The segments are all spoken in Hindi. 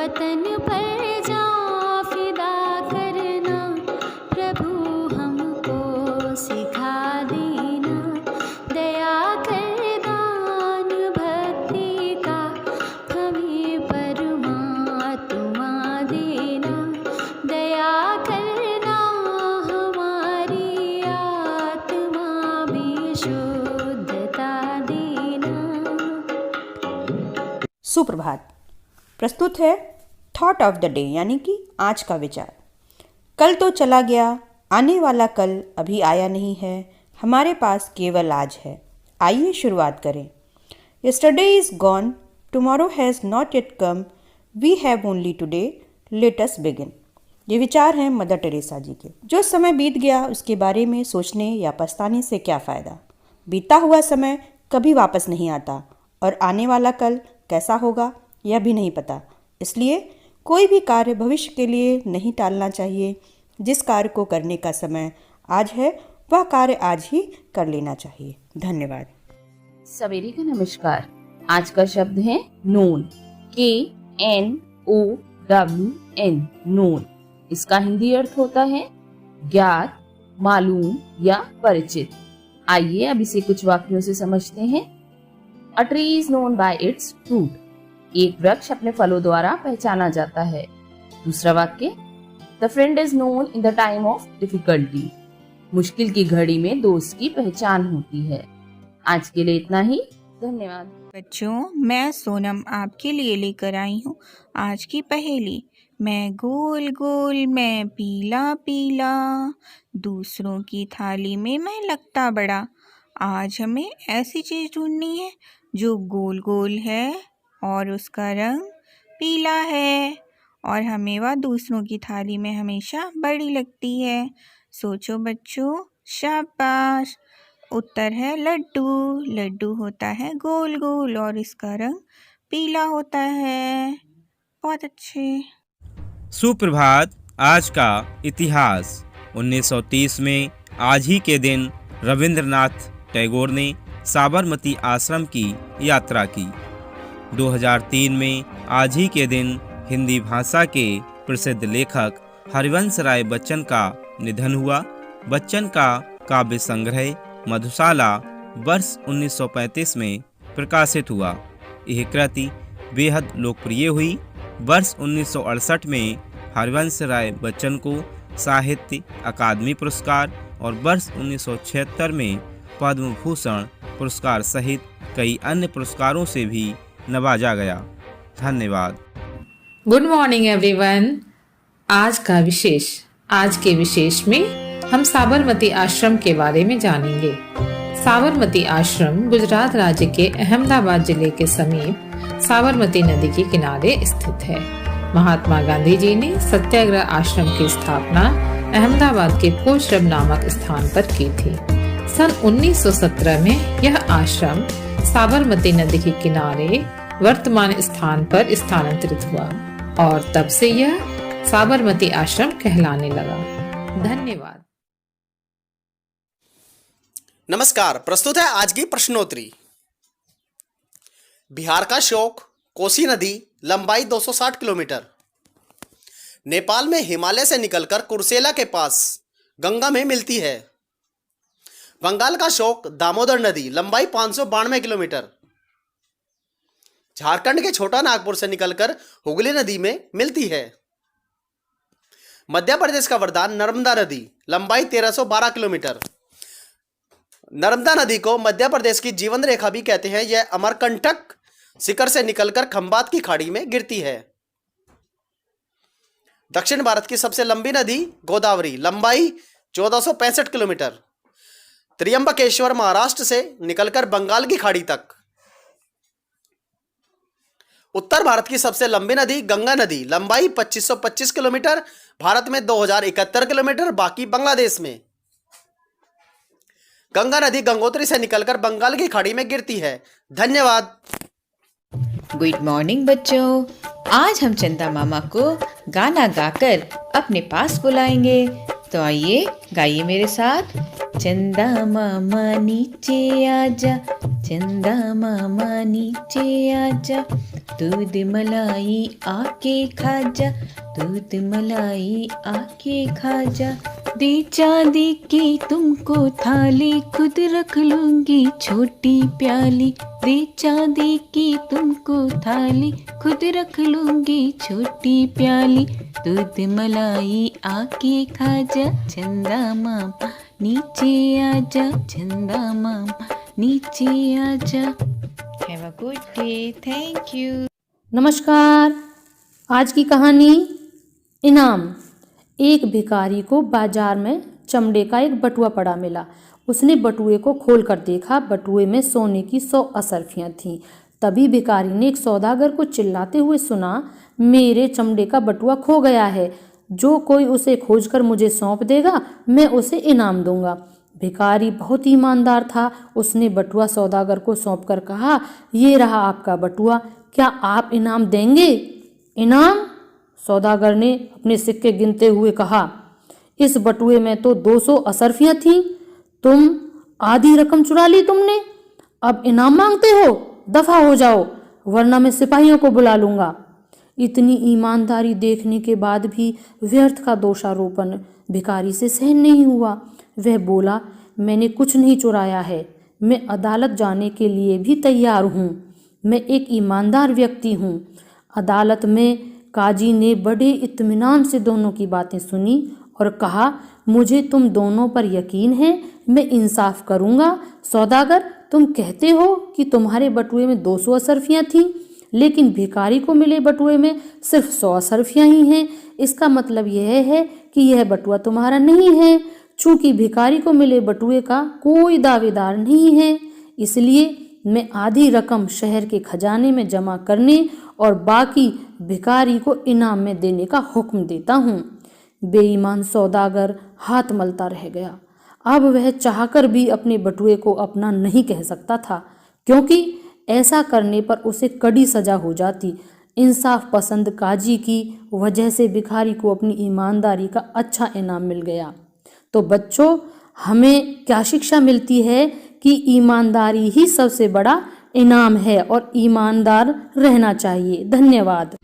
वतन पर जा फिदा करना, प्रभु हमको सिखा देना। दया कर दान भक्ति का हमें परमात्मा देना। दया करना हमारी आत्मा में शुद्धता देना। सुप्रभात। प्रस्तुत है थॉट ऑफ द डे, यानी कि आज का विचार। कल तो चला गया, आने वाला कल अभी आया नहीं है, हमारे पास केवल आज है। आइए शुरुआत करें। Yesterday is gone, tomorrow has not yet come, we have only today, let us begin. ये विचार हैं मदर टेरेसा जी के। जो समय बीत गया उसके बारे में सोचने या पछताने से क्या फ़ायदा। बीता हुआ समय कभी वापस नहीं आता और आने वाला कल कैसा होगा यह भी नहीं पता। इसलिए कोई भी कार्य भविष्य के लिए नहीं टालना चाहिए। जिस कार्य को करने का समय आज है वह कार्य आज ही कर लेना चाहिए। धन्यवाद। सवेरे का नमस्कार। आज का शब्द है नोन, KNOWN, नोन। इसका हिंदी अर्थ होता है ज्ञात, मालूम या परिचित। आइए अब इसे कुछ वाक्यों से समझते हैं। A tree is known by its fruit. एक वृक्ष अपने फलों द्वारा पहचाना जाता है। दूसरा वाक्य, The friend is known in the time of difficulty. मुश्किल की घड़ी में दोस्त की पहचान होती है। आज के लिए इतना ही। धन्यवाद। बच्चों, मैं सोनम आपके लिए लेकर आई हूँ आज की पहेली। मैं गोल गोल, मैं पीला पीला, दूसरों की थाली में मैं लगता बड़ा। आज हमें ऐसी चीज़ ढूंढनी है जो गोल गोल है और उसका रंग पीला है और हमें वह दूसरों की थाली में हमेशा बड़ी लगती है। सोचो बच्चों, शाबाश। उत्तर है लड्डू। लड्डू होता है गोल गोल और इसका रंग पीला होता है। बहुत अच्छे। सुप्रभात। आज का इतिहास। 1930 में आज ही के दिन रविंद्रनाथ टैगोर ने साबरमती आश्रम की यात्रा की। 2003 में आज ही के दिन हिंदी भाषा के प्रसिद्ध लेखक हरिवंश राय बच्चन का निधन हुआ। बच्चन का काव्य संग्रह मधुशाला वर्ष 1935 में प्रकाशित हुआ। यह कृति बेहद लोकप्रिय हुई। वर्ष 1968 में हरिवंश राय बच्चन को साहित्य अकादमी पुरस्कार और वर्ष 1976 में पद्म भूषण पुरस्कार सहित कई अन्य पुरस्कारों से भी नवाजा गया। धन्यवाद। Good morning everyone. आज का विशेष। आज के विशेष में हम साबरमती आश्रम के बारे में जानेंगे। साबरमती आश्रम गुजरात राज्य के अहमदाबाद जिले के समीप साबरमती नदी के किनारे स्थित है। महात्मा गांधी जी ने सत्याग्रह आश्रम की स्थापना अहमदाबाद के कोचरब नामक स्थान पर की थी। सन 1917 में यह आश्रम साबरमती नदी के किनारे वर्तमान स्थान पर स्थानांतरित हुआ और तब से यह साबरमती आश्रम कहलाने लगा। धन्यवाद। नमस्कार। प्रस्तुत है आज की प्रश्नोत्तरी। बिहार का शोक कोसी नदी, लंबाई 260 किलोमीटर, नेपाल में हिमालय से निकलकर कुर्सेला के पास गंगा में मिलती है। बंगाल का शोक दामोदर नदी, लंबाई 592 किलोमीटर, झारखंड के छोटा नागपुर से निकलकर हुगली नदी में मिलती है। मध्य प्रदेश का वरदान नर्मदा नदी, लंबाई 1312 किलोमीटर। नर्मदा नदी को मध्य प्रदेश की जीवन रेखा भी कहते हैं। यह अमरकंटक शिखर से निकलकर खंबात की खाड़ी में गिरती है। दक्षिण भारत की सबसे लंबी नदी गोदावरी, लंबाई 1465 किलोमीटर। त्र्यंबकेश्वर महाराष्ट्र से निकलकर बंगाल की खाड़ी तक। उत्तर भारत की सबसे लंबी नदी गंगा नदी, लंबाई 2525 किलोमीटर, भारत में 2071 किलोमीटर, बाकी बांग्लादेश में। गंगा नदी गंगोत्री से निकलकर बंगाल की खाड़ी में गिरती है। धन्यवाद। गुड मॉर्निंग बच्चों। आज हम चंदा मामा को गाना गाकर अपने पास बुलाएंगे। तो आइए गाइए मेरे साथ। चंदा मामा नीचे आजा, चंदा मामा नीचे आजा, दूध मलाई आके खा जा, दूध मलाई आके खा जा। दे चांदी की तुमको थाली, खुद रख लूंगी छोटी प्याली। दे चांदी की तुमको थाली, खुद रख लूंगी छोटी प्याली। दूध मलाई आके खा जा, चंदा मामा नीचे आजा, चंदा मामा नीचे आजा। Have a good day, thank you. नमस्कार। आज की कहानी इनाम। एक भिखारी को बाजार में चमड़े का एक बटुआ पड़ा मिला। उसने बटुए को खोलकर देखा, बटुए में सोने की 100 असरफियाँ थीं। तभी भिखारी ने एक सौदागर को चिल्लाते हुए सुना, मेरे चमड़े का बटुआ खो गया है, जो कोई उसे खोजकर मुझे सौंप देगा मैं उसे इनाम दूंगा। भिखारी बहुत ईमानदार था। उसने बटुआ सौदागर को सौंपकर कहा, ये रहा आपका बटुआ, क्या आप इनाम देंगे? इनाम? सौदागर ने अपने सिक्के गिनते हुए कहा, इस बटुए में तो 200 असरफियाँ थीं, तुम आधी रकम चुरा ली तुमने, अब इनाम मांगते हो? दफा हो जाओ, वरना मैं सिपाहियों को बुला लूंगा। इतनी ईमानदारी देखने के बाद भी व्यर्थ का दोषारोपण भिखारी से सहन नहीं हुआ। वह बोला, मैंने कुछ नहीं चुराया है, मैं अदालत जाने के लिए भी तैयार हूँ, मैं एक ईमानदार व्यक्ति हूँ। अदालत में काजी ने बड़े इत्मीनान से दोनों की बातें सुनी और कहा, मुझे तुम दोनों पर यकीन है, मैं इंसाफ करूँगा। सौदागर, तुम कहते हो कि तुम्हारे बटुए में 200 असरफियाँ थीं, लेकिन भिखारी को मिले बटुए में सिर्फ 100 असरफियाँ ही हैं। इसका मतलब यह है कि यह बटुआ तुम्हारा नहीं है। चूँकि भिखारी को मिले बटुए का कोई दावेदार नहीं है, इसलिए मैं आधी रकम शहर के खजाने में जमा करने और बाकी भिखारी को इनाम में देने का हुक्म देता हूँ। बेईमान सौदागर हाथ मलता रह गया। अब वह चाहकर भी अपने बटुए को अपना नहीं कह सकता था, क्योंकि ऐसा करने पर उसे कड़ी सजा हो जाती। इंसाफ पसंद काजी की वजह से भिखारी को अपनी ईमानदारी का अच्छा इनाम मिल गया। तो बच्चों, हमें क्या शिक्षा मिलती है कि ईमानदारी ही सबसे बड़ा इनाम है और ईमानदार रहना चाहिए। धन्यवाद।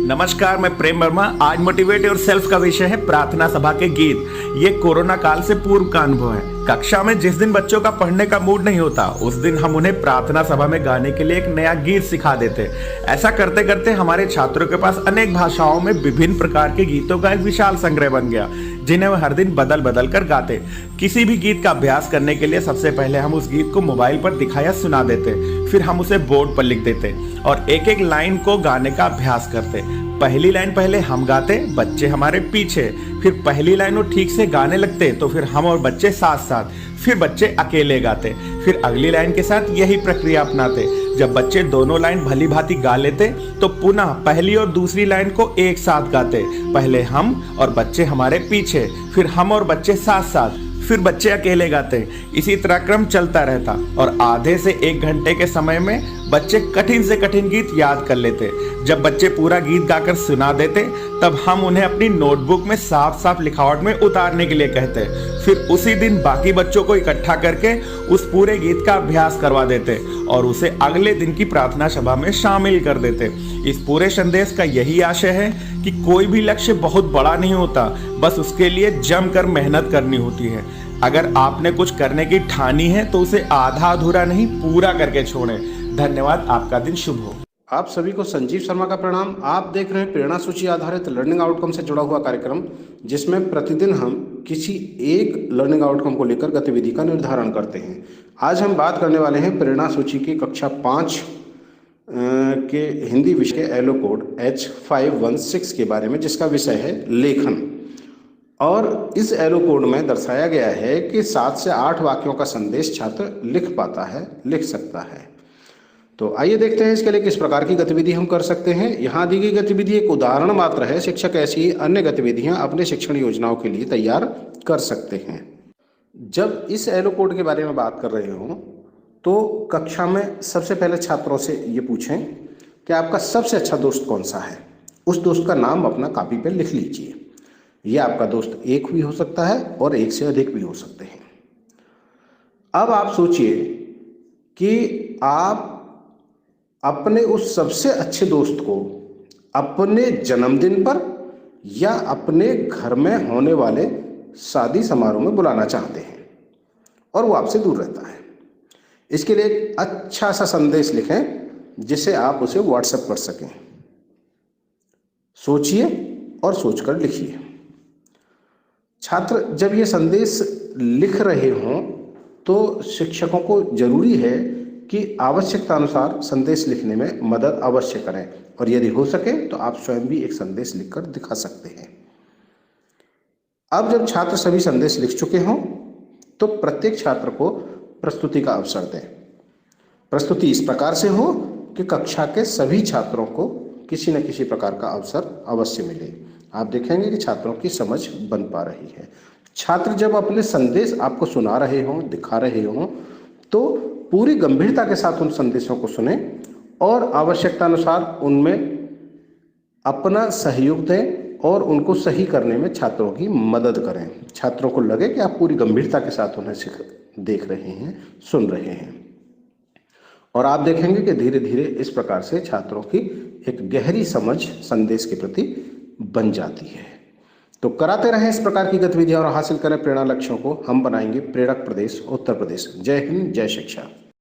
नमस्कार, मैं प्रेम वर्मा। आज मोटिवेट योर सेल्फ का विषय है प्रार्थना सभा के गीत। ये कोरोना काल से पूर्व का अनुभव है। कक्षा में जिस दिन बच्चों का पढ़ने का मूड नहीं होता, उस दिन हम उन्हें प्रार्थना सभा में गाने के लिए एक नया गीत सिखा देते। ऐसा करते करते हमारे छात्रों के पास अनेक भाषाओं में विभिन्न प्रकार के गीतों का एक विशाल संग्रह बन गया, जिन्हें वह हर दिन बदल बदल कर गाते। किसी भी गीत का अभ्यास करने के लिए सबसे पहले हम उस गीत को मोबाइल पर दिखाया सुना देते, फिर हम उसे बोर्ड पर लिख देते और एक एक लाइन को गाने का अभ्यास करते। पहली लाइन पहले हम गाते, बच्चे हमारे पीछे, फिर पहली लाइन वो ठीक से गाने लगते तो फिर हम और बच्चे साथ साथ, फिर बच्चे अकेले गाते, फिर अगली लाइन के साथ यही प्रक्रिया अपनाते। जब बच्चे दोनों लाइन भली भांति गा लेते तो पुनः पहली और दूसरी लाइन को एक साथ गाते। पहले हम और बच्चे हमारे पीछे, फिर हम और बच्चे साथ साथ, फिर बच्चे अकेले गाते। इसी तरह क्रम चलता रहता और आधे से 1 घंटे के समय में बच्चे कठिन से कठिन गीत याद कर लेते। जब बच्चे पूरा गीत गाकर सुना देते तब हम उन्हें अपनी नोटबुक में साफ साफ लिखावट में उतारने के लिए कहते। फिर उसी दिन बाकी बच्चों को इकट्ठा करके उस पूरे गीत का अभ्यास करवा देते और उसे अगले दिन की प्रार्थना सभा में शामिल कर देते। इस पूरे संदेश का यही आशय है कि कोई भी लक्ष्य बहुत बड़ा नहीं होता, बस उसके लिए जमकर मेहनत करनी होती है। अगर आपने कुछ करने की ठानी है तो उसे आधा अधूरा नहीं, पूरा करके छोड़ें। धन्यवाद। आपका दिन शुभ हो। आप सभी को संजीव शर्मा का प्रणाम। आप देख रहे हैं प्रेरणा सूची आधारित लर्निंग आउटकम से जुड़ा हुआ कार्यक्रम, जिसमें प्रतिदिन हम किसी एक लर्निंग आउटकम को लेकर गतिविधि का निर्धारण करते हैं। आज हम बात करने वाले हैं प्रेरणा सूची की कक्षा 5 के हिंदी विषय के एलो कोड H516 के बारे में, जिसका विषय है लेखन। और इस एलो कोड में दर्शाया गया है कि 7 से 8 वाक्यों का संदेश छात्र लिख पाता है, लिख सकता है। तो आइए देखते हैं इसके लिए किस प्रकार की गतिविधि हम कर सकते हैं। यहाँ दी गई गतिविधि एक उदाहरण मात्र है। शिक्षक ऐसी ही अन्य गतिविधियाँ अपने शिक्षण योजनाओं के लिए तैयार कर सकते हैं। जब इस एलो कोड के बारे में बात कर रहे हो तो कक्षा में सबसे पहले छात्रों से ये पूछें कि आपका सबसे अच्छा दोस्त कौन सा है। उस दोस्त का नाम अपना कॉपी पर लिख लीजिए। ये आपका दोस्त एक भी हो सकता है और एक से अधिक भी हो सकते हैं। अब आप सोचिए कि आप अपने उस सबसे अच्छे दोस्त को अपने जन्मदिन पर या अपने घर में होने वाले शादी समारोह में बुलाना चाहते हैं और वो आपसे दूर रहता है। इसके लिए एक अच्छा सा संदेश लिखें जिसे आप उसे व्हाट्सएप कर सकें। सोचिए और सोचकर लिखिए। छात्र जब ये संदेश लिख रहे हों तो शिक्षकों को जरूरी है कि आवश्यकता अनुसार संदेश लिखने में मदद अवश्य करें, और यदि हो सके तो आप स्वयं भी एक संदेश लिखकर दिखा सकते हैं। अब जब छात्र सभी संदेश लिख चुके हों तो प्रत्येक छात्र को प्रस्तुति का अवसर दें। प्रस्तुति इस प्रकार से हो कि कक्षा के सभी छात्रों को किसी न किसी प्रकार का अवसर अवश्य मिले। आप देखेंगे कि छात्रों की समझ बन पा रही है। छात्र जब अपने संदेश आपको सुना रहे हों, दिखा रहे हों, तो पूरी गंभीरता के साथ उन संदेशों को सुने और आवश्यकता अनुसार उनमें अपना सहयोग दें और उनको सही करने में छात्रों की मदद करें। छात्रों को लगे कि आप पूरी गंभीरता के साथ उन्हें देख रहे हैं, सुन रहे हैं, और आप देखेंगे कि धीरे धीरे इस प्रकार से छात्रों की एक गहरी समझ संदेश के प्रति बन जाती है। तो कराते रहें इस प्रकार की गतिविधियां और हासिल करें प्रेरणा लक्ष्यों को। हम बनाएंगे प्रेरक प्रदेश उत्तर प्रदेश। जय हिंद, जय शिक्षा।